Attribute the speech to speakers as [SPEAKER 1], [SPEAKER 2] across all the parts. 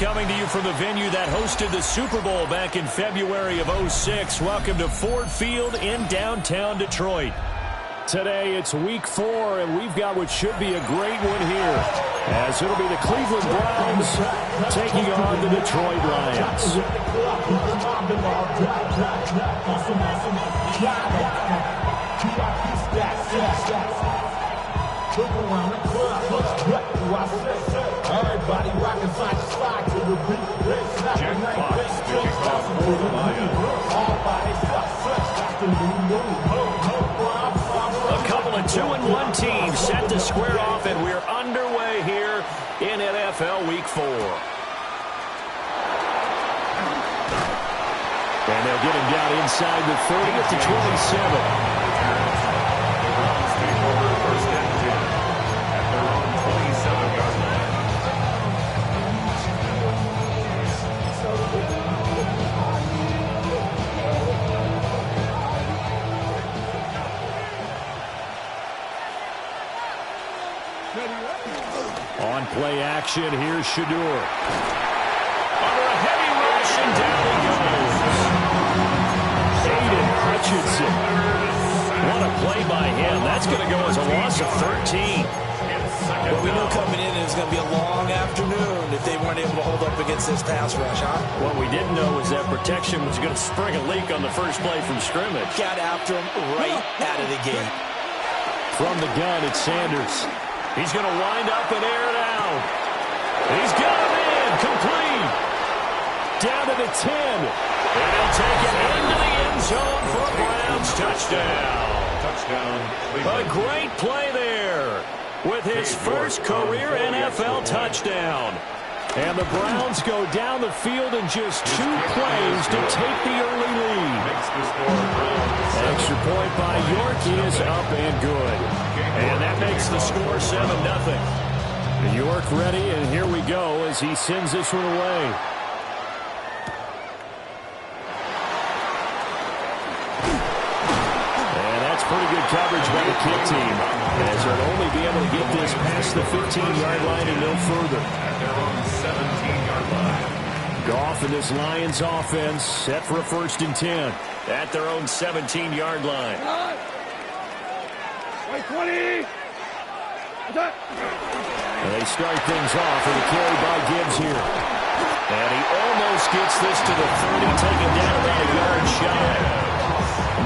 [SPEAKER 1] coming to you from the venue that hosted the Super Bowl back in February of '06. Welcome to Ford Field in downtown Detroit. Today it's week 4, and we've got what should be a great one here, as it'll be the Cleveland Browns taking on the Detroit Lions.
[SPEAKER 2] Everybody rocking side to side to the beat. Jack Fox to kick off for the Lions.
[SPEAKER 1] A couple of 2-1 teams set to square off, and we're underway here in NFL Week 4. And they'll get him down inside the 30 at the 27. On play action, here's Shador. Under a heavy rush, and down he goes. Aiden Hutchinson. What a play by him. That's going to go as a loss of 13.
[SPEAKER 3] Well, we knew coming in it was going to be a long afternoon if they weren't able to hold up against this pass rush, huh?
[SPEAKER 1] What we didn't know was that protection was going to spring a leak on the first play from scrimmage.
[SPEAKER 3] Got after him right out of the gate.
[SPEAKER 1] From the gun, it's Sanders. He's going to wind up and air it out. He's got him in. Complete. Down to the 10. And he'll take it into the end zone for a Browns touchdown. A great play there with his first career NFL touchdown. And the Browns go down the field in just 2 plays to take the early lead. Extra point by York is up and good. And that makes the score 7-0. York ready, and here we go as he sends this one away. And that's pretty good coverage by the kick team, as they'll only be able to get this past the 15-yard line and no further.
[SPEAKER 2] At their own 17-yard line.
[SPEAKER 1] Goff and this Lions offense set for a 1st and 10 at their own 17-yard line.
[SPEAKER 4] 20.
[SPEAKER 1] And they start things off with a carry by Gibbs here. And he almost gets this to the 30, taken down about a yard shy.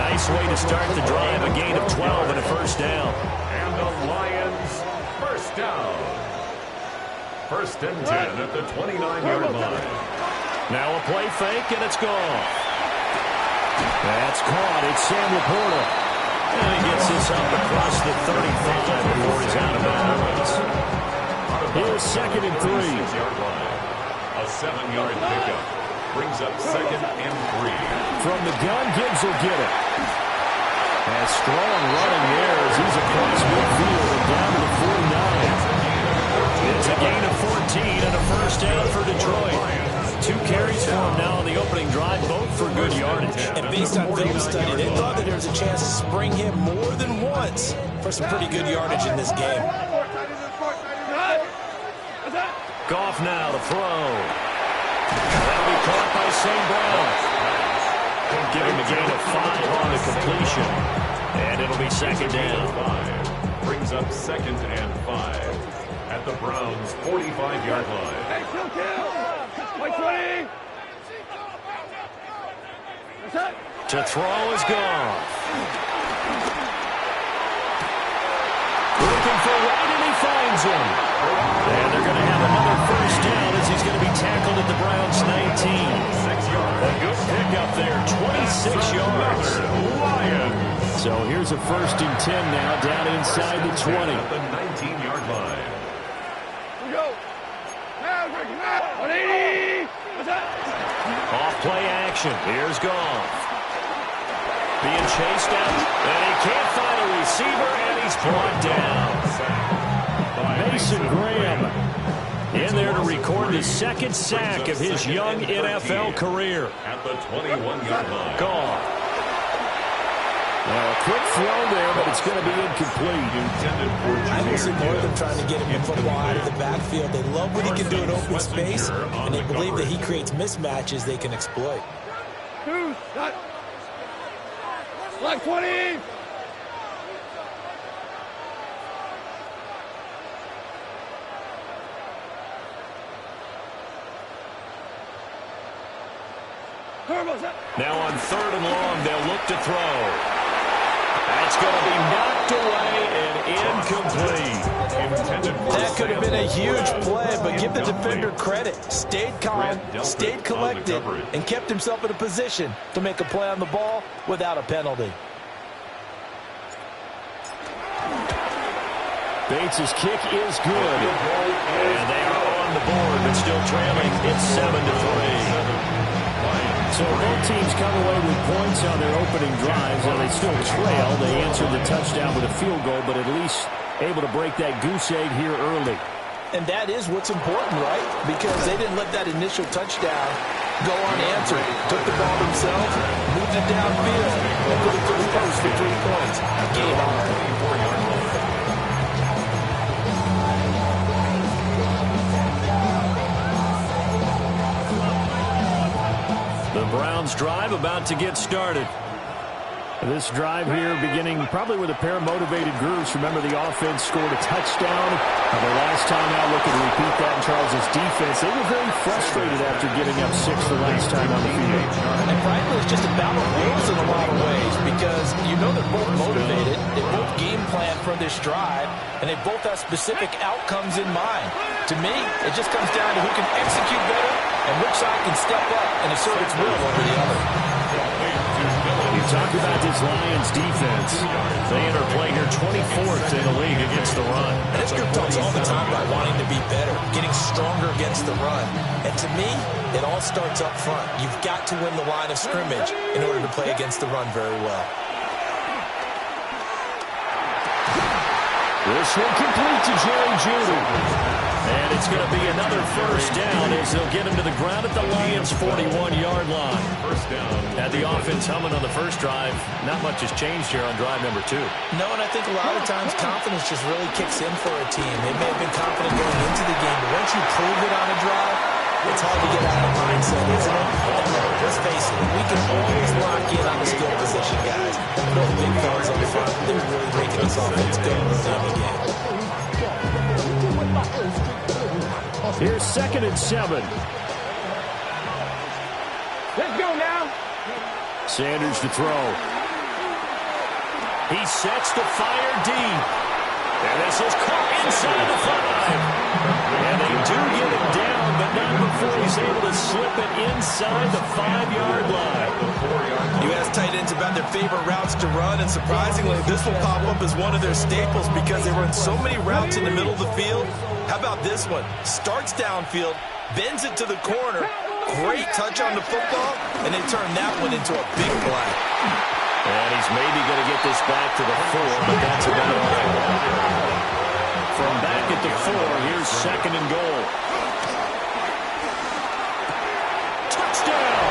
[SPEAKER 1] Nice way to start the drive, a gain of 12 and a 1st down.
[SPEAKER 2] And the Lions, 1st down. 1st and 10 at the 29-yard line.
[SPEAKER 1] Now a play fake, and it's gone. That's caught. It's Sam Laporta. And he gets this up across the 35 before he's out of bounds. Here's 2nd and 3.
[SPEAKER 2] A 7-yard pickup brings up 2nd and 3.
[SPEAKER 1] From the gun, Gibbs will get it. And strong running there as he's across midfield and down to the 49. It's a gain of 14 and a 1st down for Detroit. 2 carries for him now on the opening drive, both for good yardage.
[SPEAKER 3] And based on film study, they thought that there was a chance to spring him more than once for some pretty good yardage in this game.
[SPEAKER 1] Goff now to throw. That'll be caught by St. Brown. Give him a gain of 5 on the completion. And it'll be 2nd down.
[SPEAKER 2] Brings up 2nd and 5 at the Browns' 45-yard line.
[SPEAKER 1] To throw is Goff. Looking for White, and he finds him. And they're going to have another 1st down as he's going to be tackled at the Browns' 19.
[SPEAKER 2] 6 yards.
[SPEAKER 1] A good pickup there, 26 yards.
[SPEAKER 2] Lions.
[SPEAKER 1] So here's a 1st and 10 now, down inside the 20.
[SPEAKER 2] At the 19-yard line.
[SPEAKER 4] We go. 180.
[SPEAKER 1] Off play action. Here's Goff. Being chased out, and he can't find a receiver, and he's brought down. Mason Graham in there to record the 2nd sack of his young NFL career.
[SPEAKER 2] At the 21-yard line.
[SPEAKER 1] Goff. Well, a quick throw there, but it's going to be incomplete.
[SPEAKER 3] I don't see more of them trying to get him the football out of the backfield. They love what he can do in open space, and they believe that he creates mismatches they can exploit.
[SPEAKER 4] Like 20.
[SPEAKER 1] Now on 3rd and long, they'll look to throw. That's going to be knocked away and incomplete.
[SPEAKER 3] That could have been a huge play, but give the defender credit. Stayed calm, stayed collected, and kept himself in a position to make a play on the ball without a penalty.
[SPEAKER 1] Bates' kick is good. And they are on the board, but still trailing. It's 7-3. So both teams come away with points on their opening drives. Now they still trail. They answered the touchdown with a field goal, but at least able to break that goose egg here early.
[SPEAKER 3] And that is what's important, right? Because they didn't let that initial touchdown go unanswered. Took the ball themselves, moved it downfield, and put it to the post for 3 points. Game on.
[SPEAKER 1] The Browns drive about to get started. This drive here beginning probably with a pair of motivated groups. Remember, the offense scored a touchdown. The last time out, looking to repeat that in Charles' defense. They were very frustrated after giving up 6 the last time on the field.
[SPEAKER 3] And frankly, it's just a battle of wills in a lot of ways because you know they're both motivated. They both game plan for this drive, and they both have specific outcomes in mind. To me, it just comes down to who can execute better and which side can step up and assert its will over the other.
[SPEAKER 1] You talk about this Lions defense. They enter play here 24th in the league against the run.
[SPEAKER 3] And this group talks all the time about wanting to be better, getting stronger against the run. And to me, it all starts up front. You've got to win the line of scrimmage in order to play against the run very well.
[SPEAKER 1] This one complete to Jerry Jeudy. And it's going to be another first down as they'll get him to the ground at the Lions' 41-yard line. Had the offense humming on the first drive. Not much has changed here on drive number 2.
[SPEAKER 3] No, and I think a lot of times confidence just really kicks in for a team. They may have been confident going into the game, but once you prove it on a drive, it's hard to get out of the mindset, isn't it? And look, let's face it, we can always lock in on the skill position, guys. But those big fellas up front, they're really making this offense go in the game.
[SPEAKER 1] Here's 2nd and 7.
[SPEAKER 4] Let's go now.
[SPEAKER 1] Sanders to throw. He sets to fire deep. And this is caught inside the 5. And they do get him down, but not before he's able to slip it inside the 5-yard line.
[SPEAKER 3] You ask tight ends about their favorite routes to run, and surprisingly, this will pop up as one of their staples because they run so many routes in the middle of the field. How about this one? Starts downfield, bends it to the corner, great touch on the football, and they turn that one into a big play.
[SPEAKER 1] And he's maybe going to get this back to the 4, but that's about all. From back at the 4, here's 2nd and goal. Touchdown!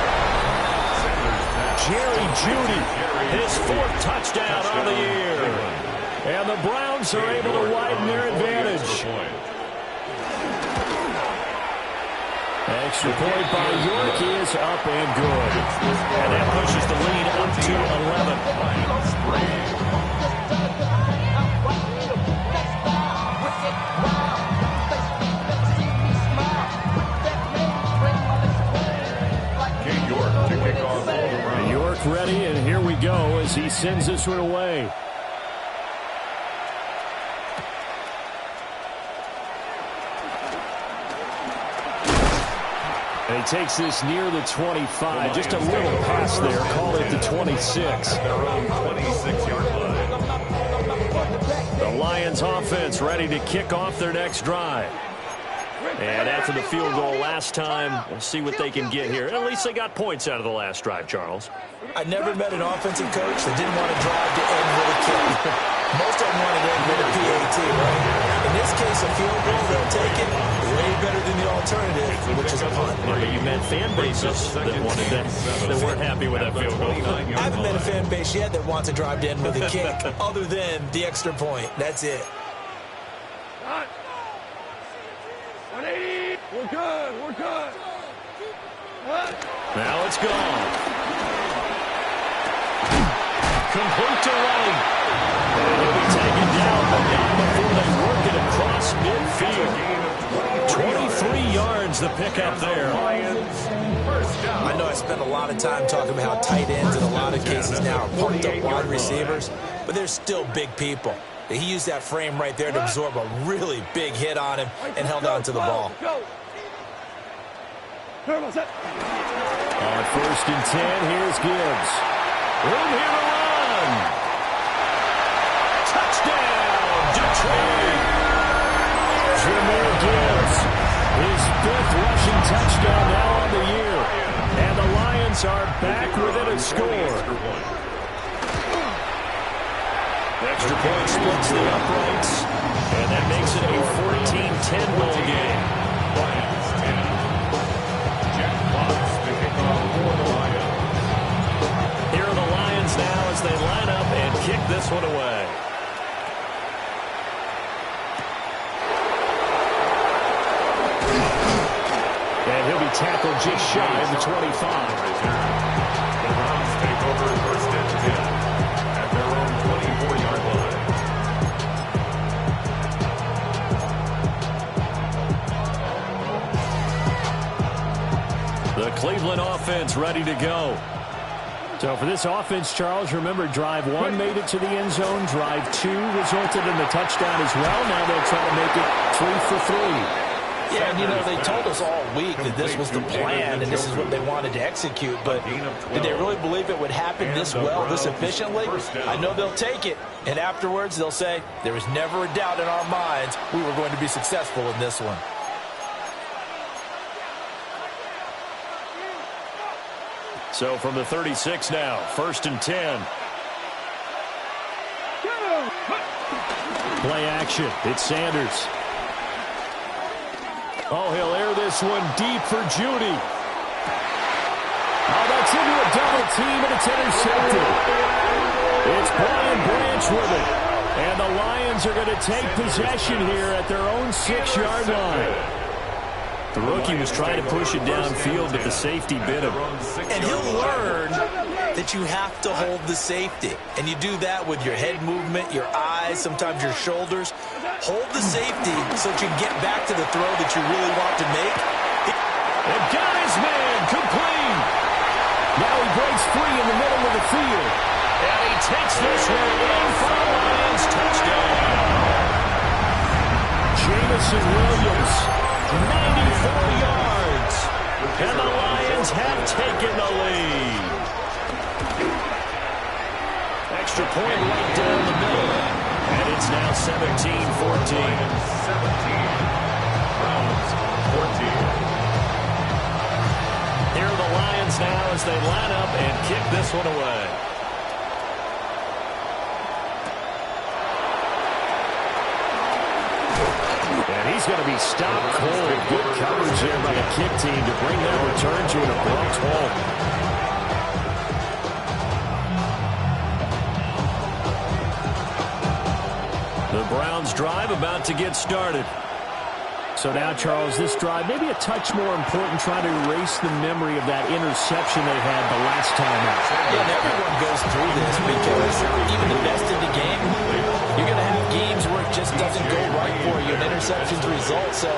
[SPEAKER 1] Jerry Jeudy, his 4th touchdown on the year. And the Browns are able to widen their advantage. Extra point by York is up and good. And that pushes the lead up to 11. York ready, and here we go as he sends this one away. And he takes this near the 25. Just a little pass there. Call it the 26. The Lions offense ready to kick off their next drive. And after the field goal last time, we'll see what they can get here. At least they got points out of the last drive, Charles.
[SPEAKER 3] I never met an offensive coach that didn't want to drive to end with a kick. Most of them wanted to end with a PAT, right? In this case, a field goal, they'll take it. Way better than the alternative, which is a punt.
[SPEAKER 1] Yeah, you meant fan bases that wanted that weren't happy with that field goal.
[SPEAKER 3] I haven't met a fan base yet that wants to drive in with a kick other than the extra point. That's it.
[SPEAKER 4] 180. We're good. We're good.
[SPEAKER 1] Now it's gone. Complete to right. And he'll be taken down, but not before they work it across midfield. 23 yards the pickup there.
[SPEAKER 3] I know I spent a lot of time talking about how tight ends in a lot of cases now are pumped up wide receivers, but they're still big people. He used that frame right there to absorb a really big hit on him and held on to the ball.
[SPEAKER 1] On 1st and 10, here's Gibbs. Room here to run. Touchdown, Detroit. Jahmyr Gibbs, his 5th rushing touchdown now on the year. And the Lions are back within a score. Extra point splits the uprights, and that makes it a 14-10 ball game.
[SPEAKER 2] Lions 10. Jack Fox picking off for the Lions.
[SPEAKER 1] Here are the Lions now as they line up and kick this one away. And he'll be tackled just shy of the 25.
[SPEAKER 2] The Browns take over 1st and 10 at their own 24-yard line.
[SPEAKER 1] The Cleveland offense ready to go. So for this offense, Charles, remember, drive 1 made it to the end zone. Drive 2 resulted in the touchdown as well. Now they'll try to make it 3 for 3.
[SPEAKER 3] Yeah, and, you know, they told us all week that this was the plan and this is what they wanted to execute, but did they really believe it would happen this well, this efficiently? I know they'll take it, and afterwards they'll say, there was never a doubt in our minds we were going to be successful in this one.
[SPEAKER 1] So from the 36 now, 1st and 10. Play action. It's Sanders. Oh, he'll air this one deep for Judy. Oh, that's into a double team, and it's intercepted. It's Brian Branch with it. And the Lions are going to take possession here at their own 6-yard line. The rookie was trying to push it downfield, but the safety bit him.
[SPEAKER 3] And he'll learn that you have to hold the safety. And you do that with your head movement, your eyes, sometimes your shoulders. Hold the safety so that you can get back to the throw that you really want to make.
[SPEAKER 1] And got his man complete. Now he breaks free in the middle of the field. And he takes this one in for the Lions. Touchdown. Jamison Williams, 94 yards. And the Lions have taken the lead. Extra point right down the middle. And it's now 17-14.
[SPEAKER 2] 17. Browns 14.
[SPEAKER 1] Here are the Lions now as they line up and kick this one away. And he's going to be stopped cold. Good coverage there by the kick team to bring that return to an abrupt halt. The Browns drive about to get started. So now, Charles, this drive maybe a touch more important, trying to erase the memory of that interception they had the last time out.
[SPEAKER 3] Yeah, and everyone goes through this because even the best in the game, you're going to have games where it just doesn't go right for you, and interceptions result. So,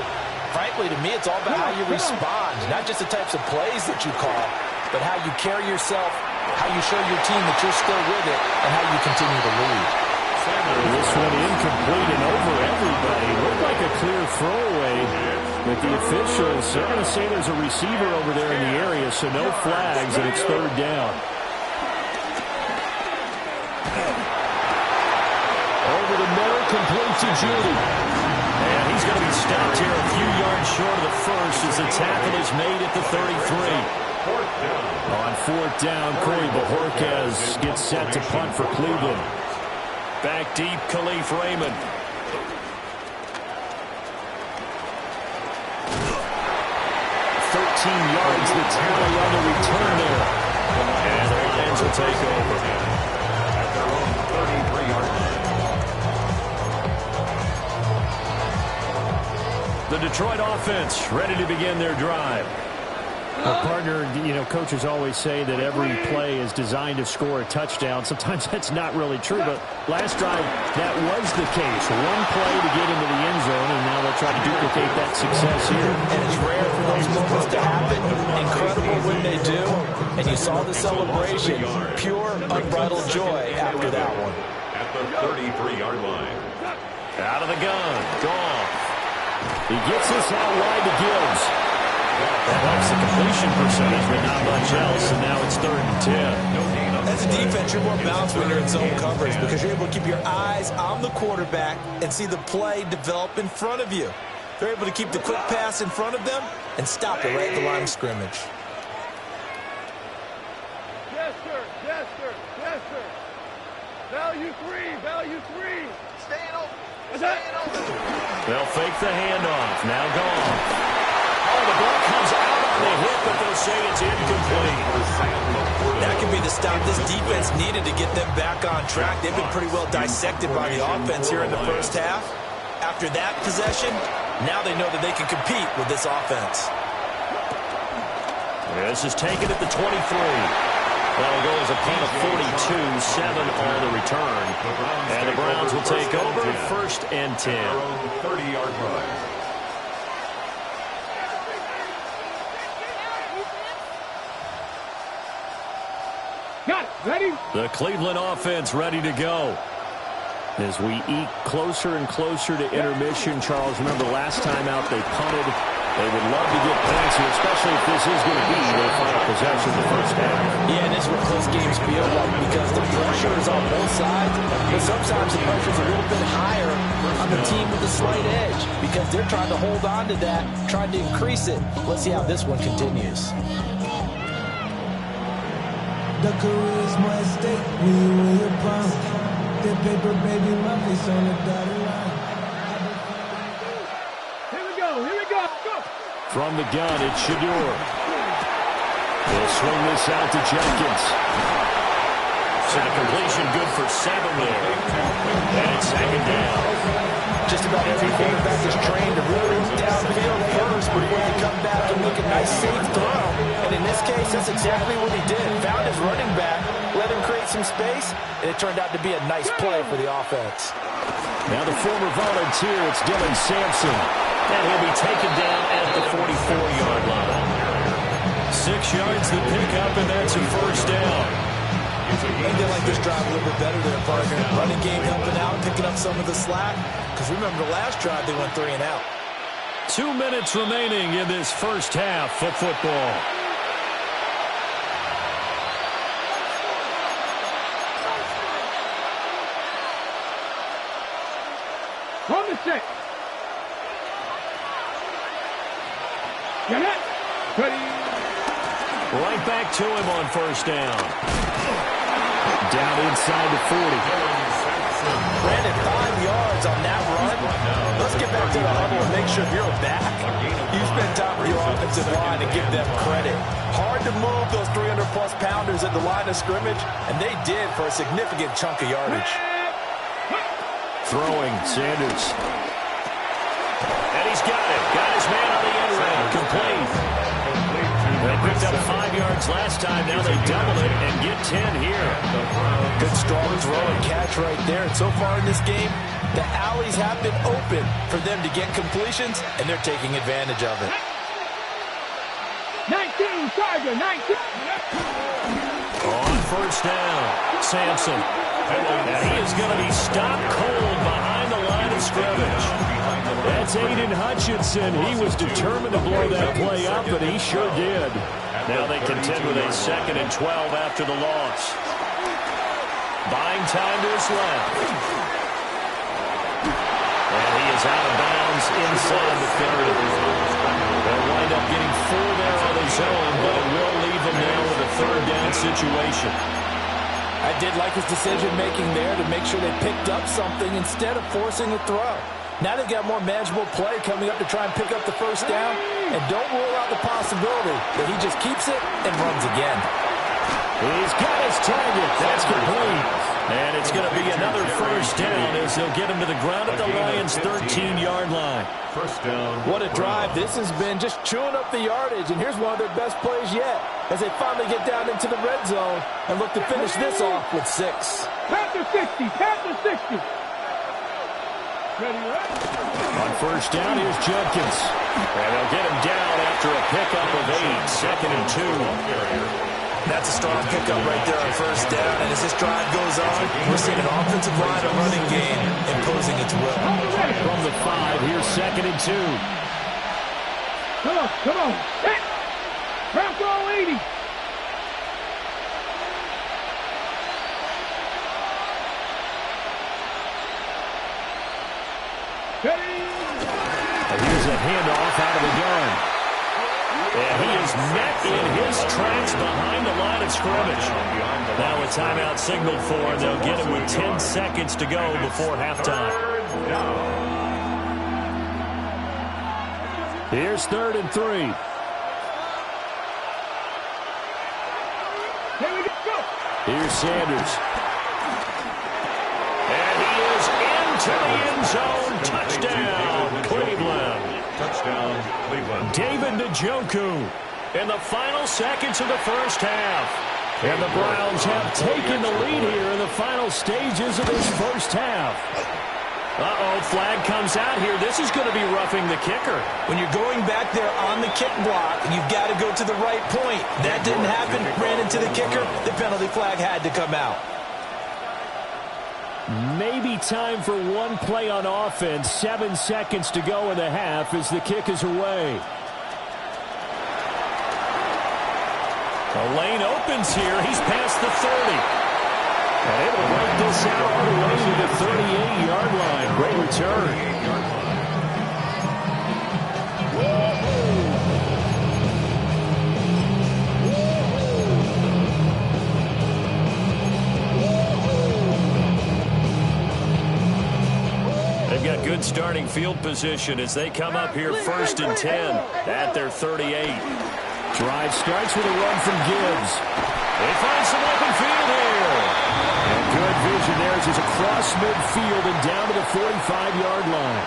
[SPEAKER 3] frankly, to me, it's all about how you respond, not just the types of plays that you call, but how you carry yourself, how you show your team that you're still with it, and how you continue to lead.
[SPEAKER 1] This one incomplete and over everybody. Looked like a clear throwaway, but the officials are going to say there's a receiver over there in the area, so no flags, and it's 3rd down. Over the middle, complete to Judy. And he's going to be stopped here a few yards short of the first as the tackle is made at the 33. On 4th down, Corey Bojorquez gets set to punt for Cleveland. Back deep, Khalif Raymond. yards, the tally on the return there. And the Lions will take over.
[SPEAKER 2] At their own 33-yard line.
[SPEAKER 1] The Detroit offense ready to begin their drive. Well, partner, coaches always say that every play is designed to score a touchdown. Sometimes that's not really true, but last drive, that was the case. One play to get into the end zone, and now they'll try to duplicate that success here.
[SPEAKER 3] And it's rare for those moments to happen. Incredible when they do. And you saw the celebration. Pure, unbridled joy after that one.
[SPEAKER 2] At the 33-yard line.
[SPEAKER 1] Out of the gun. Goff. He gets this out wide to Gibbs. That helps the completion percentage, but not much else, and now it's 3rd and 10.
[SPEAKER 3] As a defense, you're more balanced when you're in zone coverage because you're able to keep your eyes on the quarterback and see the play develop in front of you. They're able to keep the quick pass in front of them and stop it right at the line of scrimmage.
[SPEAKER 4] Yes, sir. Yes, sir. Yes, sir. Value 3. Value 3. Staying open. Staying open.
[SPEAKER 1] They'll fake the handoff. Now Goff. Oh, the ball comes out on the hit, but they'll say it's incomplete.
[SPEAKER 3] That could be the stop this defense needed to get them back on track. They've been pretty well dissected by the offense here in the first half. After that possession, now they know that they can compete with this offense.
[SPEAKER 1] This is taken at the 23. That'll go as a punt of 42, 7 on the return. And the Browns will take over 1st and 10.
[SPEAKER 2] 30-yard line.
[SPEAKER 4] Got it. Ready?
[SPEAKER 1] The Cleveland offense ready to go. As we eke closer and closer to intermission, Charles, remember last time out they punted. They would love to get points here, especially if this is going to be their final possession in the first half.
[SPEAKER 3] Yeah, and this is what close games feel like because the pressure is on both sides, but sometimes the pressure is a little bit higher on the team with a slight edge because they're trying to hold on to that, trying to increase it. Let's see how this one continues.
[SPEAKER 5] The career is more at stake when you win your prime. The paper, baby, my face on the dotted line.
[SPEAKER 4] Here we go. Here we go. Go.
[SPEAKER 1] From the gun, it's Shador. They'll swing this out to Jenkins. So the completion good for 7 there. And it's 2nd down.
[SPEAKER 3] Just about every quarterback is trained to really look downfield first before they come back and make a nice safe throw. And in this case, that's exactly what he did. Found his running back, let him create some space, and it turned out to be a nice play for the offense.
[SPEAKER 1] Now the former volunteer, it's Dylan Sampson. And he'll be taken down at the 44-yard line. 6 yards to pick up, and that's a 1st down.
[SPEAKER 3] I think they like this drive a little bit better there, partner. Running game helping out, picking up some of the slack. Because remember, the last drive, they went 3 and out.
[SPEAKER 1] 2 minutes remaining in this first half of football.
[SPEAKER 4] From the 6. Get it. Ready.
[SPEAKER 1] Right back to him on 1st down. Down inside the 40.
[SPEAKER 3] Brandon, 5 yards on that run. Let's get back to the huddle and make sure you're back. You spend time with your offensive line and give them credit. Hard to move those 300-plus pounders at the line of scrimmage, and they did for a significant chunk of yardage.
[SPEAKER 1] Throwing, Sanders. And he's got it. Got his man on the end round. Complete. They picked up 5 yards last time. Now they double it and get 10 here.
[SPEAKER 3] Good strong throw and catch right there. And so far in this game, the alleys have been open for them to get completions, and they're taking advantage of it.
[SPEAKER 4] 19, Tiger, 19.
[SPEAKER 1] On 1st down, Sampson. And he is going to be stopped cold behind the line of scrimmage. That's Aiden Hutchinson. He was determined to blow that play up, and he sure did. Now they contend with a 2nd and 12 after the loss. Buying time to his left. And he is out of bounds inside the 30. They'll wind up getting 4 there on his own, but it will leave him now with a 3rd down situation.
[SPEAKER 3] I did like his decision-making there to make sure they picked up something instead of forcing a throw. Now they've got more manageable play coming up to try and pick up the first down. And don't rule out the possibility that he just keeps it and runs again.
[SPEAKER 1] He's got his target. That's complete. And it's going to be another first down as they'll get him to the ground at the Lions' 13-yard line.
[SPEAKER 2] First down.
[SPEAKER 3] What a drive this has been, just chewing up the yardage. And here's one of their best plays yet as they finally get down into the red zone and look to finish this off with 6.
[SPEAKER 4] Panther 60, Panther 60. Ready, right?
[SPEAKER 1] On first down, here's Judkins. And they'll get him down after a pickup of 8, second and 2.
[SPEAKER 3] That's a strong pickup right there on first down. And as this drive goes on, we're seeing an offensive line, a running game, imposing its will.
[SPEAKER 1] From the 5, here's second and 2.
[SPEAKER 4] Come on, come on. Hit! Craft all 80.
[SPEAKER 1] And here's a handoff out of the gun. And he is met in his tracks behind the line of scrimmage. Now a timeout signaled for, and they'll get him with 10 seconds to go before halftime. Here's 3rd and 3.
[SPEAKER 4] Here we go.
[SPEAKER 1] Here's Sanders. And he is into the end zone. Touchdown, Cleveland.
[SPEAKER 2] Touchdown, Cleveland.
[SPEAKER 1] David Njoku in the final seconds of the first half. And the Browns have taken the lead here in the final stages of this first half. Uh-oh, flag comes out here. This is going to be roughing the kicker.
[SPEAKER 3] When you're going back there on the kick block, you've got to go to the right point. That didn't happen. Ran into the kicker. The penalty flag had to come out.
[SPEAKER 1] Maybe time for one play on offense. 7 seconds to go in the half as the kick is away. The lane opens here. He's past the 30. And able to break this out all the way to the 38-yard line. Great return. They've got good starting field position as they come up here 1st and 10 at their 38. Drive starts with a run from Gibbs. They find some open field here. And good vision there as he's across midfield and down to the 45-yard line.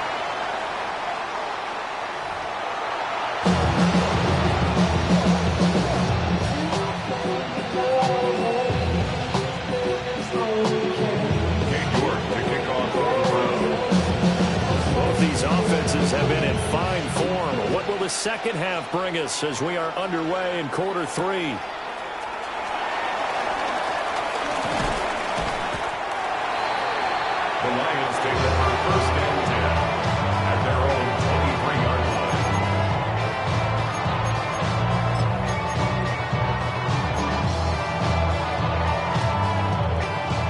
[SPEAKER 1] These offenses have been in fine form. What will the second half bring us as we are underway in quarter 3?
[SPEAKER 2] The Lions take it for 1st and 10 at their own 23-yard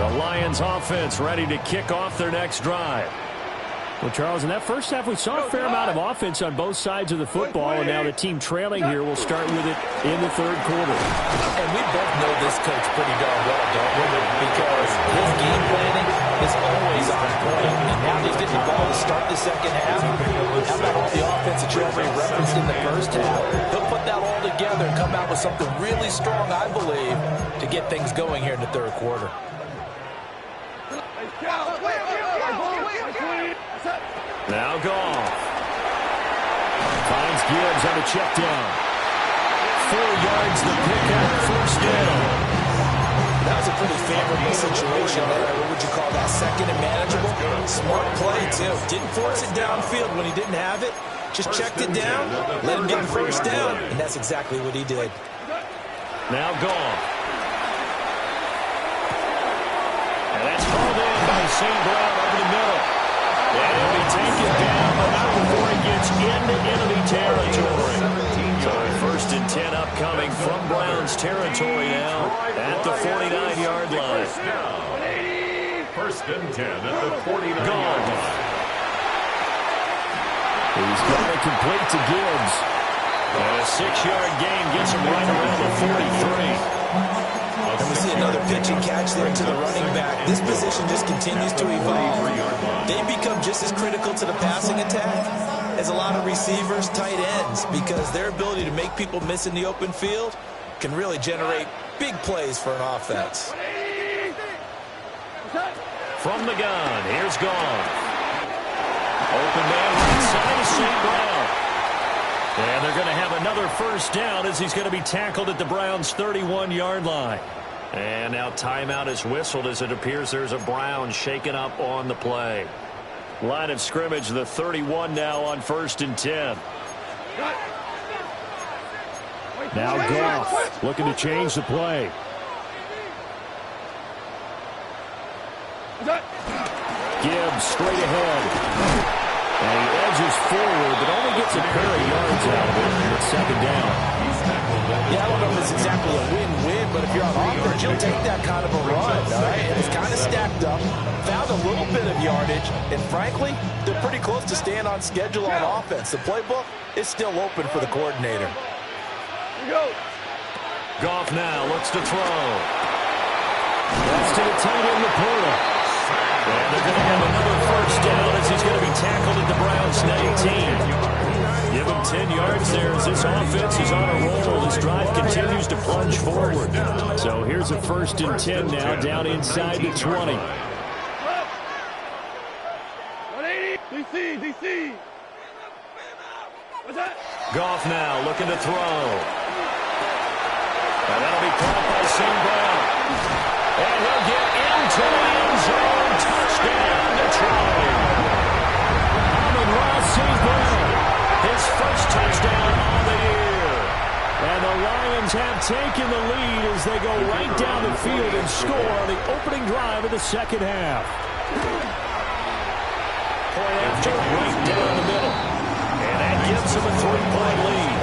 [SPEAKER 2] line.
[SPEAKER 1] The Lions offense ready to kick off their next drive. Well, Charles, in that first half, we saw a fair amount of offense on both sides of the football, and now the team trailing here will start with it in the 3rd quarter.
[SPEAKER 3] And we both know this coach pretty darn well, don't we? Because his game planning is always on point. And now he's getting the ball to start the second half. How about all the offense that you already referenced in the first half? He'll put that all together and come out with something really strong, I believe, to get things going here in the 3rd quarter.
[SPEAKER 1] Now Goff. Finds Gibbs on a check down. 4 yards the pickup, 1st down.
[SPEAKER 3] That was a pretty favorable situation there. What would you call that? Second and manageable? Smart play, too. Didn't force it downfield when he didn't have it. Just checked it down, let him get the 1st down, and that's exactly what he did.
[SPEAKER 1] Now Goff. And that's hauled in by St. Brown over the middle. And he'll be taken down, but not before he gets into enemy territory. So 1st and 10 upcoming from Browns territory now at the 49-yard line.
[SPEAKER 2] 1st and 10 at the 49-yard line.
[SPEAKER 1] He's got it complete to Gibbs. And a 6-yard gain gets him right around the 43.
[SPEAKER 3] And we see another pitch and catch there to the running back. This position just continues to evolve. They become just as critical to the passing attack as a lot of receivers, tight ends, because their ability to make people miss in the open field can really generate big plays for an offense.
[SPEAKER 1] From the gun, here's Goff. Open man right side of St. Brown. And they're going to have another first down as he's going to be tackled at the Browns' 31-yard line. And now timeout is whistled as it appears there's a Brown shaken up on the play. Line of scrimmage, the 31 now on 1st and 10. Now Goff looking to change the play. Gibbs straight ahead. And he edges forward, but only gets a pair of yards out of it. It's 2nd down.
[SPEAKER 3] Yeah, I don't know if it's exactly a win-win, but if you're on offense, you'll take that kind of a run, all right? And it's kind of stacked up, found a little bit of yardage, and frankly, they're pretty close to staying on schedule on offense. The playbook is still open for the coordinator.
[SPEAKER 1] Goff now looks to throw. That's to the tight end, Laporta. And they're going to have another first down as he's going to be tackled at the Browns' 19. Give him 10 yards there as this offense is on a roll. This drive continues to plunge forward. So here's a 1st and 10 now down inside the 20.
[SPEAKER 4] 180. DC. What's that?
[SPEAKER 1] Goff now looking to throw. And that'll be caught by St. Brown. And he'll get into the end zone. Touchdown, Detroit. Amon-Ra St. Brown, his first touchdown on the year. And the Lions have taken the lead as they go right down the field and score on the opening drive of the 2nd half. Point after right down the middle. And that gives them a 3-point lead.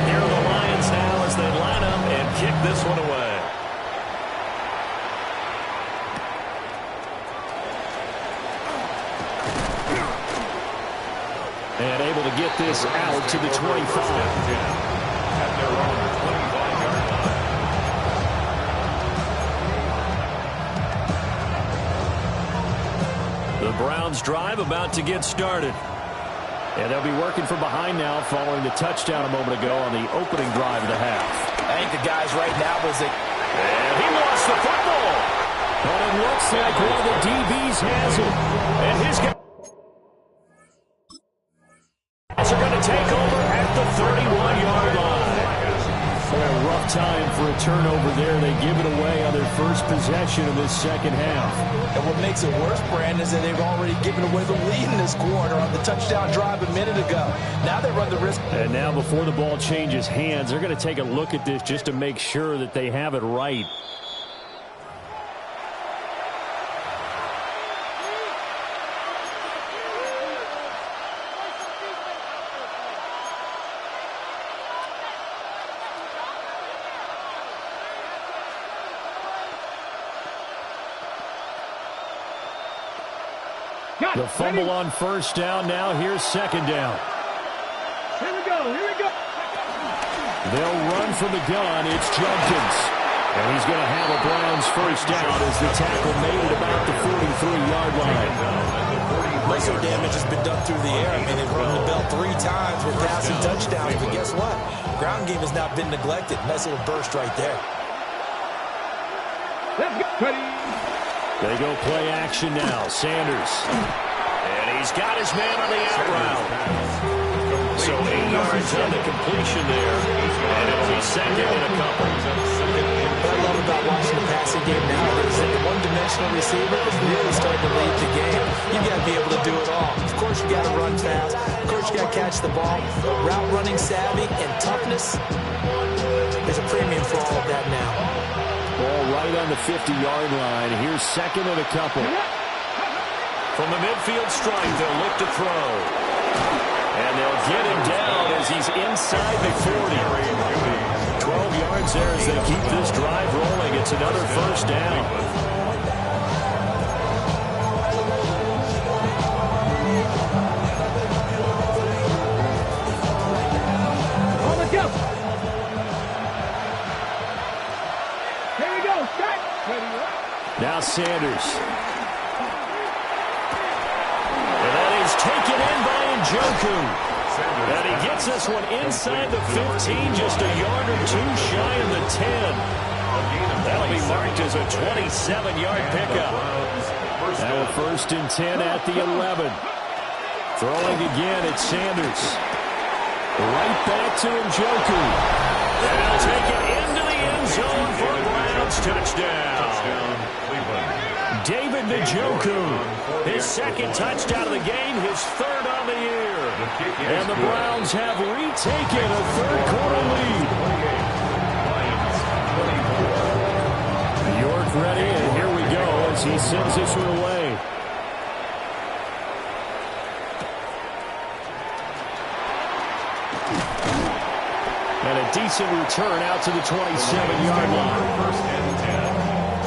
[SPEAKER 1] Here are the Lions now as they line up and kick this one away. And able to get this out to the 25. The Browns drive about to get started. And they'll be working from behind now following the touchdown a moment ago on the opening drive of the half.
[SPEAKER 3] I think the guys right now was a...
[SPEAKER 1] And he lost the football. But it looks like one of the DBs has it. And his guys are going to take over at the 31-yard line. Boy, a rough time for a turnover there. They give it away on their first possession of this 2nd half.
[SPEAKER 3] And what makes it worse, Brandon, is that they've already given away the lead in this quarter on the touchdown drive a minute ago. Now they run the risk.
[SPEAKER 1] And now before the ball changes hands, they're going to take a look at this just to make sure that they have it right. The fumble on 1st down. Now here's 2nd down.
[SPEAKER 4] Here we go.
[SPEAKER 1] They'll run from the gun. It's Judkins. And he's going to have a Browns first down as the tackle made it about the 43-yard line.
[SPEAKER 3] Muscle damage has been done through the air. I mean, they've run the bell 3 times with passing touchdowns. But guess what? Ground game has not been neglected. Nice little burst right there.
[SPEAKER 1] They go play action now. Sanders. And he's got his man on the out route. So 8 yards on the completion there. And it'll be 2nd and a couple.
[SPEAKER 3] What I love about watching the passing game now is that the one-dimensional receiver is really starting to lead the game. You got to be able to do it all. Of course, you got to run fast. Of course, you got to catch the ball. Route running savvy and toughness. There's a premium for all of that now.
[SPEAKER 1] Ball right on the 50-yard line. Here's 2nd and a couple. From the midfield stripe, they'll look to throw. And they'll get him down as he's inside the 40. 12 yards there as they keep this drive rolling. It's another first down.
[SPEAKER 4] On the go.
[SPEAKER 1] now Sanders. And that is taken in by Njoku. And he gets this one inside the 15, just a yard or two shy of the 10. That'll be marked as a 27-yard pickup. Now a 1st and 10 at the 11. Throwing again, it's Sanders. Right back to Njoku. And he'll take it into the end zone for a Browns touchdown. David Njoku, his 2nd touchdown of the game, his 3rd on the year. And the Browns have retaken a 3rd-quarter lead. York ready, and here we go as he sends this one away. And a decent return out to the 27-yard line.
[SPEAKER 2] 1st and 10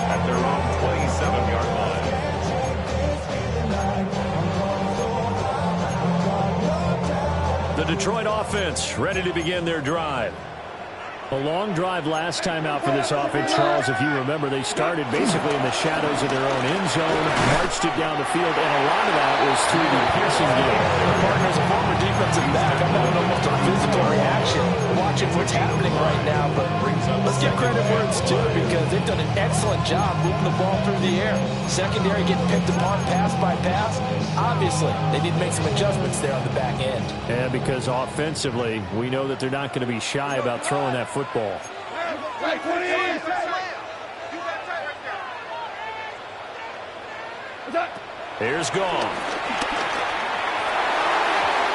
[SPEAKER 2] at their own 27-yard line.
[SPEAKER 1] The Detroit offense ready to begin their drive. A long drive last time out for this offense, Charles. If you remember, they started basically in the shadows of their own end zone, marched it down the field, and a lot of that was through the passing game.
[SPEAKER 3] Partners, a former defensive back. I'm having almost a physical reaction watching what's happening right now, but let's give credit where it's due because they've done an excellent job moving the ball through the air. Secondary getting picked apart pass by pass. Obviously, they need to make some adjustments there on the back end.
[SPEAKER 1] And because offensively, we know that they're not going to be shy about throwing that football. Here's gone.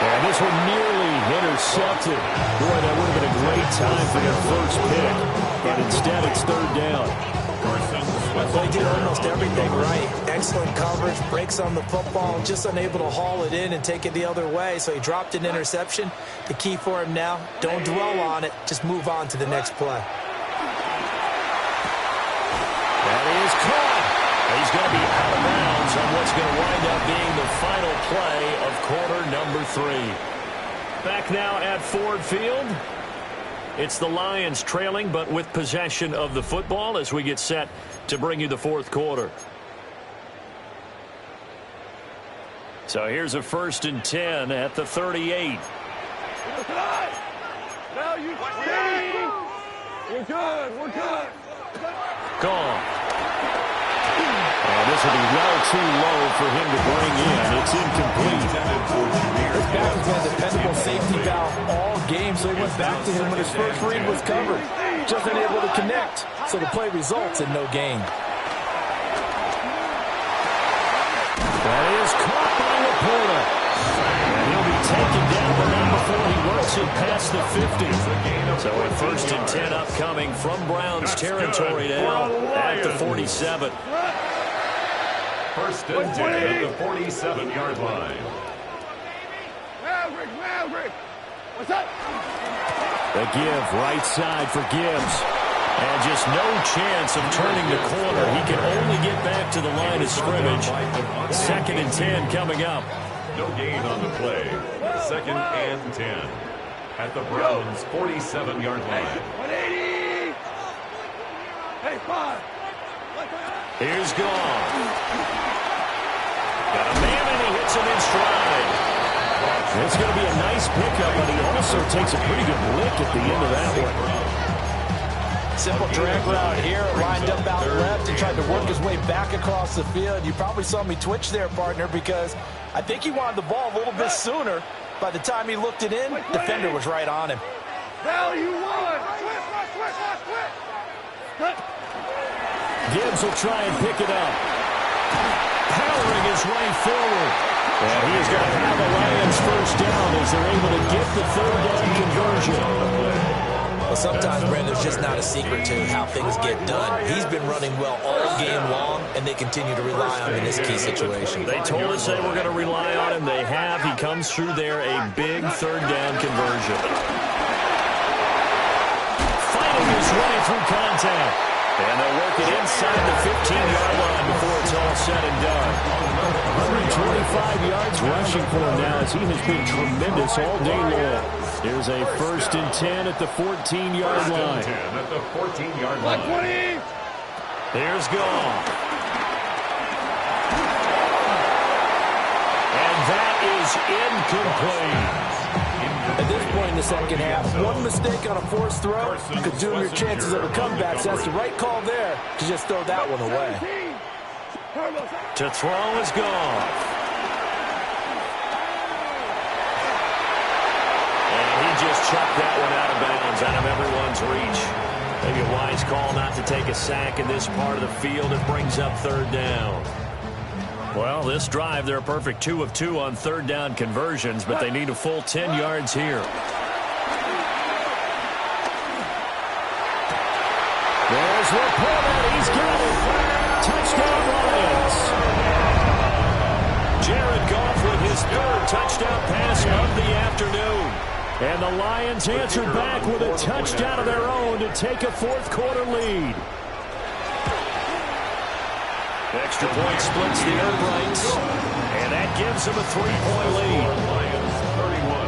[SPEAKER 1] And this one nearly intercepted. Boy, that would have been a great time for their first pick. But instead, it's 3rd down.
[SPEAKER 3] They did almost everything right. Excellent coverage, breaks on the football, just unable to haul it in and take it the other way. So he dropped an interception. The key for him now, don't dwell on it. Just move on to the next play.
[SPEAKER 1] That is caught. He's going to be out of bounds on what's going to wind up being the final play of quarter number 3. Back now at Ford Field. It's the Lions trailing, but with possession of the football as we get set to bring you the 4th quarter. So here's a 1st and 10 at the 38.
[SPEAKER 4] Now you We're good. We're good.
[SPEAKER 1] Gone. And this will be well too low for him to bring in. It's incomplete.
[SPEAKER 3] This back has been a dependable safety valve all game, so he went back to him when his first read was covered. Just unable to connect, so the play results in no gain.
[SPEAKER 1] That is caught by Laporta. And he'll be taken down, but not before he works it past the 50. So a 1st and 10 upcoming from Browns territory now at the 47.
[SPEAKER 2] 1st and 10 at the 47-yard line.
[SPEAKER 4] Maverick. What's up?
[SPEAKER 1] The give, right side for Gibbs. And just no chance of turning the corner. He can only get back to the line of scrimmage. 2nd and 10 coming up.
[SPEAKER 2] No gain on the play. 2nd and 10 at the Browns' 47-yard line.
[SPEAKER 4] 180. Hey, 5.
[SPEAKER 1] Here's gone. Got a man and he hits him in stride. It's going to be a nice pickup, but he also takes a pretty good lick at the end of that one.
[SPEAKER 3] Simple drag route here, lined up out left and tried to work his way back across the field. You probably saw me twitch there, partner, because I think he wanted the ball a little bit sooner. By the time he looked it in, defender was right on him.
[SPEAKER 4] Value 1.
[SPEAKER 1] Gibbs will try and pick it up. Powering his way forward. And he's going to have the Lions first down as they're able to get the 3rd down conversion.
[SPEAKER 3] Well, sometimes, Brandon, there's just not a secret to how things get done. He's been running well all game long, and they continue to rely on him in this key situation.
[SPEAKER 1] They told us they were going to rely on him. They have. He comes through there, a big 3rd down conversion. Fighting his way through contact. And they'll work it inside the 15-yard line before it's all said and done. 125 yards rushing for him now as he has been tremendous all day long. Here's a 1st and 10 at the 14-yard line.
[SPEAKER 2] 1st and 10 at the 14-yard line.
[SPEAKER 1] Here's gone. is incomplete.
[SPEAKER 3] At this point in the second half, one mistake on a forced throw could doom your chances of a comeback. So that's the right call there to just throw that one away.
[SPEAKER 1] To throw is gone. And he just chucked that one out of bounds, out of everyone's reach. Maybe a wise call not to take a sack in this part of the field. It brings up third down. Well, this drive, they're a perfect 2 of 2 on third down conversions, but they need a full 10 yards here. There's Laporta. He's got it. Touchdown, Lions. Jared Goff with his third touchdown pass of the afternoon. And the Lions answer back with a touchdown of their own to take a fourth-quarter lead. Extra point splits the uprights, and that gives them a 3-point lead.
[SPEAKER 2] Lions 31,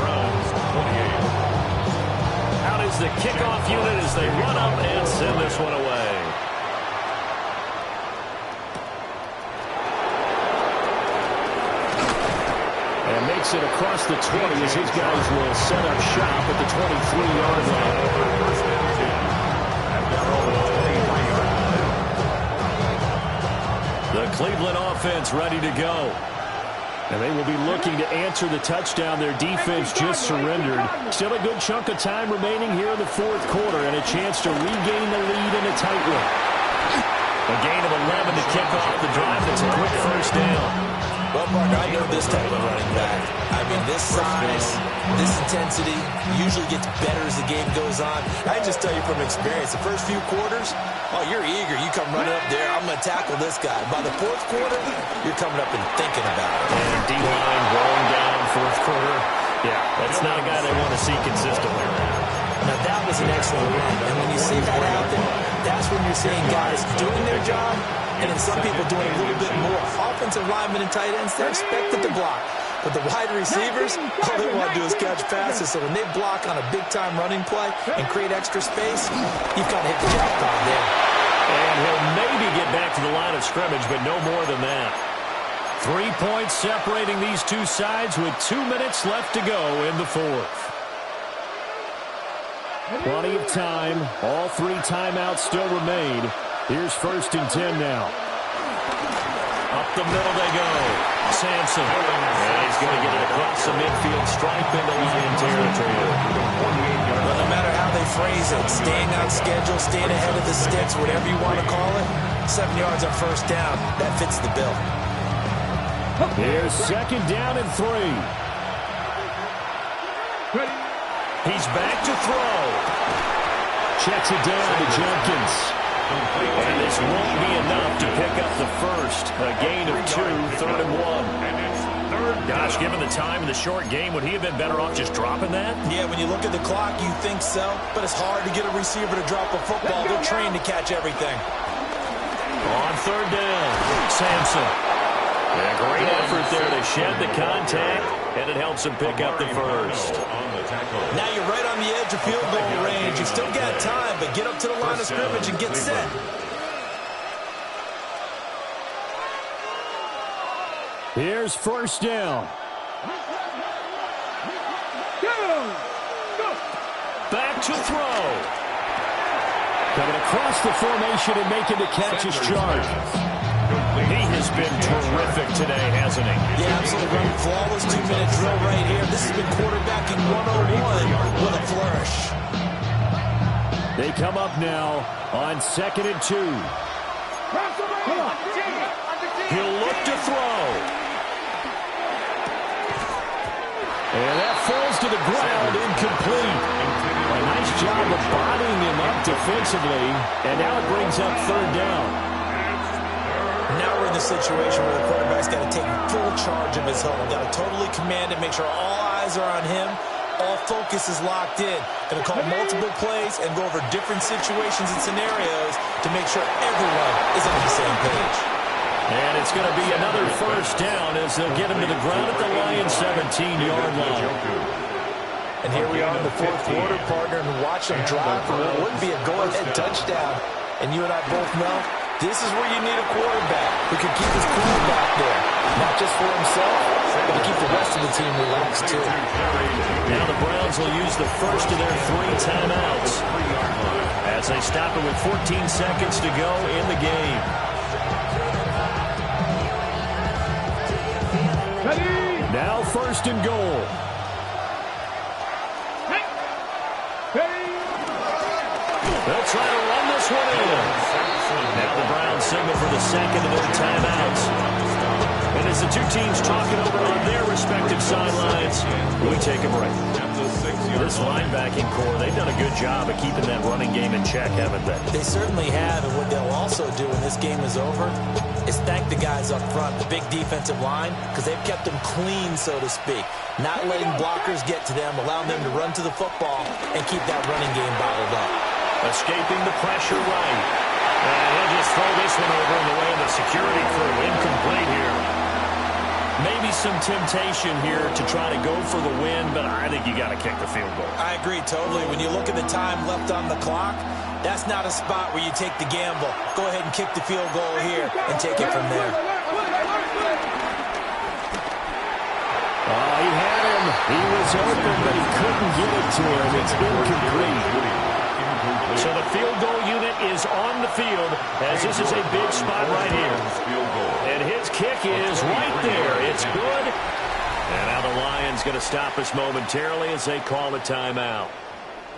[SPEAKER 2] Browns 28.
[SPEAKER 1] Out is the kickoff unit as they run up and send this one away. And makes it across the 20 as his guys will set up shop at the 23-yard line.
[SPEAKER 2] First and 10 at their own 23-yard line.
[SPEAKER 1] The Cleveland offense ready to go. And they will be looking to answer the touchdown their defense just surrendered. Still a good chunk of time remaining here in the fourth quarter and a chance to regain the lead in a tight one. A gain of 11 to kick off the drive. That's a quick first down.
[SPEAKER 3] Well, partner, I know this type of running back. I mean, this size, this intensity usually gets better as the game goes on. I can just tell you from experience, the first few quarters, oh, you're eager. You come running up there, I'm going to tackle this guy. By the fourth quarter, you're coming up and thinking about it.
[SPEAKER 1] And D-line rolling down fourth quarter. Yeah, that's not a guy they want to see consistently.
[SPEAKER 3] Now, that was an excellent run. And when you see that happen, that's when you're seeing guys doing their job and then some people doing a little bit more. Offensive linemen and tight ends, they're expected to block. But the wide receivers, all they want to do is catch passes. So when they block on a big-time running play and create extra space, you've got to hit the jackpot there.
[SPEAKER 1] And he'll maybe get back to the line of scrimmage, but no more than that. 3 points separating these two sides with 2 minutes left to go in the fourth. Plenty of time. All 3 timeouts still remain. Here's first and 10 now. Up the middle they go. Sampson. And he's going to get it across the midfield stripe into Lion territory.
[SPEAKER 3] Well, no matter how they phrase it, staying on schedule, staying ahead of the sticks, whatever you want to call it, 7 yards on first down, that fits the bill.
[SPEAKER 1] Here's second down and 3. He's back to throw. Checks it down to Jenkins. And this won't be enough to pick up the first. A gain of 2, 3rd and 1. Gosh, given the time in the short game, would he have been better off just dropping that?
[SPEAKER 3] Yeah, when you look at the clock, you think so. But it's hard to get a receiver to drop a football. They're trained to catch everything.
[SPEAKER 1] On third down, Sampson. Yeah, great effort there to shed the contact, and it helps him pick up the first.
[SPEAKER 3] Now you're right on the edge of field goal range. You've still got time, but get up to the line of scrimmage and get set.
[SPEAKER 1] Here's first down. Back to throw. Coming across the formation and making the catch is charged. He has been terrific today, hasn't he?
[SPEAKER 3] Yeah, absolutely. Running flawless 2-minute drill right here. This has been quarterbacking 101 with a flourish.
[SPEAKER 1] They come up now on 2nd and 2. He'll look to throw. And that falls to the ground, incomplete. A nice job of bodying him up defensively. And now it brings up third down.
[SPEAKER 3] Now we're in the situation where the quarterback's got to take full charge of his huddle. Got to totally command it, make sure all eyes are on him. All focus is locked in. Going to call multiple plays and go over different situations and scenarios to make sure everyone is on the same page.
[SPEAKER 1] And it's going to be another first down as they'll get him to the ground at the Lions' 17-yard line.
[SPEAKER 3] And here we are in the fourth quarter, partner, and watch them drive for what would be a go-ahead touchdown. And you and I both know this is where you need a quarterback who can keep his cool back there. Not just for himself, but to keep the rest of the team relaxed, too.
[SPEAKER 1] Now the Browns will use the first of their 3 timeouts as they stop it with 14 seconds to go in the game. Now first and goal. They'll try to run this one in. Now the Browns signal for the second of their timeouts. And as the two teams talk it over on their respective sidelines, we take a break. This linebacking core, they've done a good job of keeping that running game in check, haven't they?
[SPEAKER 3] They certainly have, and what they'll also do when this game is over is thank the guys up front, the big defensive line, because they've kept them clean, so to speak. Not letting blockers get to them, allowing them to run to the football and keep that running game bottled up.
[SPEAKER 1] Escaping the pressure right. And he'll just throw this one over in the way of the security crew. Incomplete here. Maybe some temptation here to try to go for the win, but I think you got to kick the field goal.
[SPEAKER 3] I agree totally. When you look at the time left on the clock, that's not a spot where you take the gamble. Go ahead and kick the field goal here and take it from there.
[SPEAKER 1] Oh, he had him. He was open, but he couldn't get it to him. It's incomplete. So the field goal unit is on the field as this is a big spot right here. And his kick is right there. It's good. And now the Lions going to stop us momentarily as they call a timeout.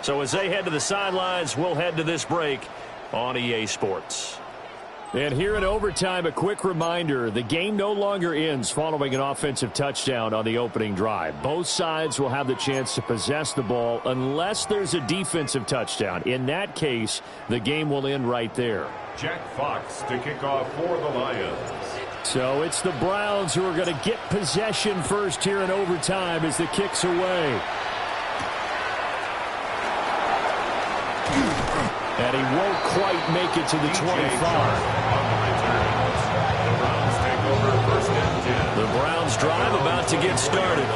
[SPEAKER 1] So as they head to the sidelines, we'll head to this break on EA Sports. And here in overtime, a quick reminder, the game no longer ends following an offensive touchdown on the opening drive. Both sides will have the chance to possess the ball unless there's a defensive touchdown. In that case, the game will end right there.
[SPEAKER 2] Jack Fox to kick off for the Lions.
[SPEAKER 1] So it's the Browns who are going to get possession first here in overtime as the kick's away. And he won't quite make it to the 25. The Browns drive about to get started.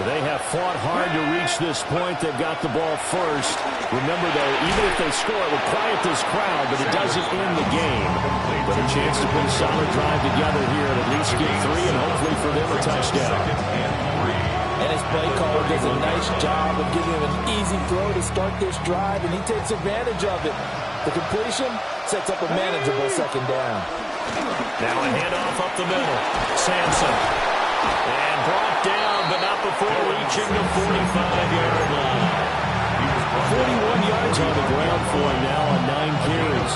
[SPEAKER 1] They have fought hard to reach this point. They've got the ball first. Remember, though, even if they score, it will quiet this crowd, but it doesn't end the game. But a chance to put a solid drive together here and at least get 3 and hopefully for them a touchdown.
[SPEAKER 3] And his play caller does a nice job of giving him an easy throw to start this drive, and he takes advantage of it. The completion sets up a manageable second down.
[SPEAKER 1] Now a handoff up the middle. Sampson. And brought down, but not before reaching the 45-yard line. 41 yards on the ground for him now on 9 carries.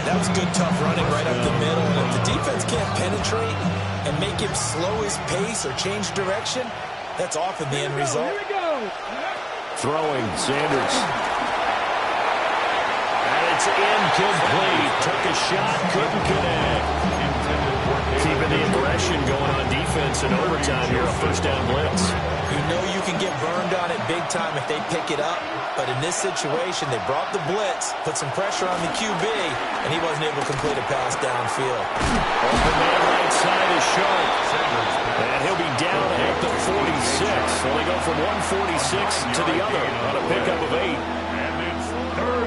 [SPEAKER 3] That was good, tough running right up the middle. And if the defense can't penetrate and make him slow his pace or change direction, that's often the end result.
[SPEAKER 4] Here we go.
[SPEAKER 1] Throwing, Sanders. And it's incomplete. Took a shot, couldn't connect. Keeping the aggression going on defense in overtime here, a first down blitz.
[SPEAKER 3] You know you can get burned on it big time if they pick it up. But in this situation, they brought the blitz, put some pressure on the QB, and he wasn't able to complete a pass downfield.
[SPEAKER 1] Open man right side is Sharp. And he'll be down at the 46. So they go from 146 to the other on a pickup of 8.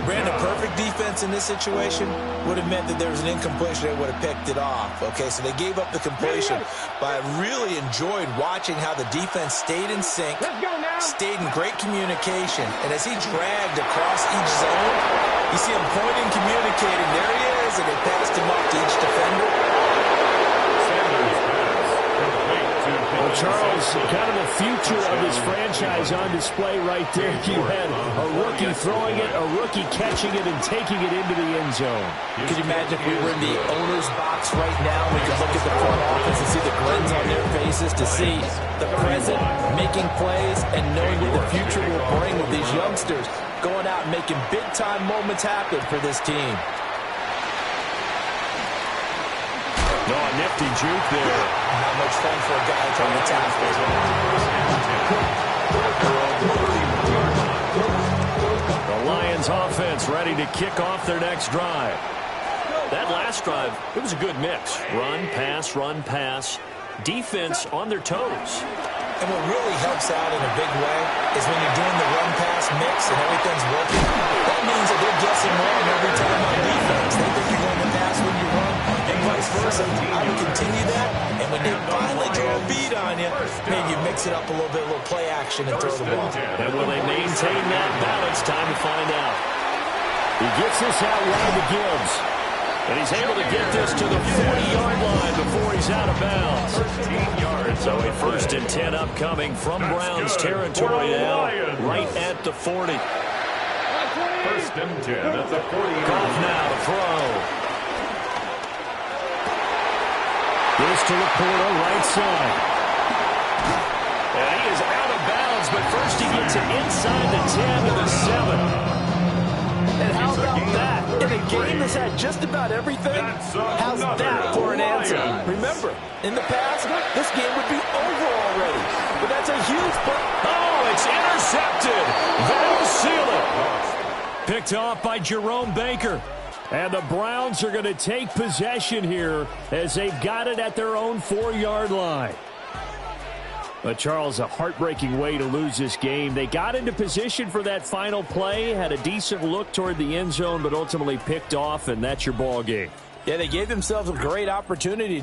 [SPEAKER 3] Brandon, perfect defense in this situation would have meant that there was an incompletion. They would have picked it off. Okay, so they gave up the completion. But I really enjoyed watching how the defense stayed in sync, stayed in great communication. And as he dragged across each zone, you see him pointing, communicating. There he is, and they passed him up to each defender.
[SPEAKER 1] Well, Charles, kind of the future of this franchise on display right there. You had a rookie throwing it, a rookie catching it, and taking it into the end zone.
[SPEAKER 3] Could you imagine if we were in the owner's box right now? We could look at the front office and see the grins on their faces, to see the present making plays and knowing what the future will bring with these youngsters going out and making big-time moments happen for this team.
[SPEAKER 1] No, a nifty juke there.
[SPEAKER 3] Not much fun for a guy trying to tackle.
[SPEAKER 1] The Lions offense ready to kick off their next drive. That last drive, it was a good mix. Run, pass. Defense on their toes.
[SPEAKER 3] And what really helps out in a big way is when you're doing the run-pass mix and everything's working, that means that they're guessing wrong every time on defense. They think you're going to pass when you run, and vice versa. I would continue that And when they finally draw a beat on you, maybe you mix it up a little bit, a little play action, and throw the ball.
[SPEAKER 1] And will they maintain that balance? Time to find out. He gets this out wide to Gibbs. And he's able to get this to the 40-yard line before he's out of bounds.
[SPEAKER 2] 13 yards.
[SPEAKER 1] So a 1st and 10 upcoming from Browns territory now, right at the 40.
[SPEAKER 2] 1st and 10 at the 40-yard
[SPEAKER 1] Goff
[SPEAKER 2] line.
[SPEAKER 1] now to throw. Goes to Laporta, right side. And he is out of bounds, but first he gets it inside the 10 to the 7.
[SPEAKER 3] And how about that? In a game that's had just about everything, how's that for an answer? Remember, in the past, this game would be over already. But that's a huge play.
[SPEAKER 1] Oh, it's intercepted. That'll seal it. Picked off by Jerome Baker. And the Browns are going to take possession here as they've got it at their own 4-yard line. But, Charles, a heartbreaking way to lose this game. They got into position for that final play, had a decent look toward the end zone, but ultimately picked off, and that's your ball game.
[SPEAKER 3] Yeah, they gave themselves a great opportunity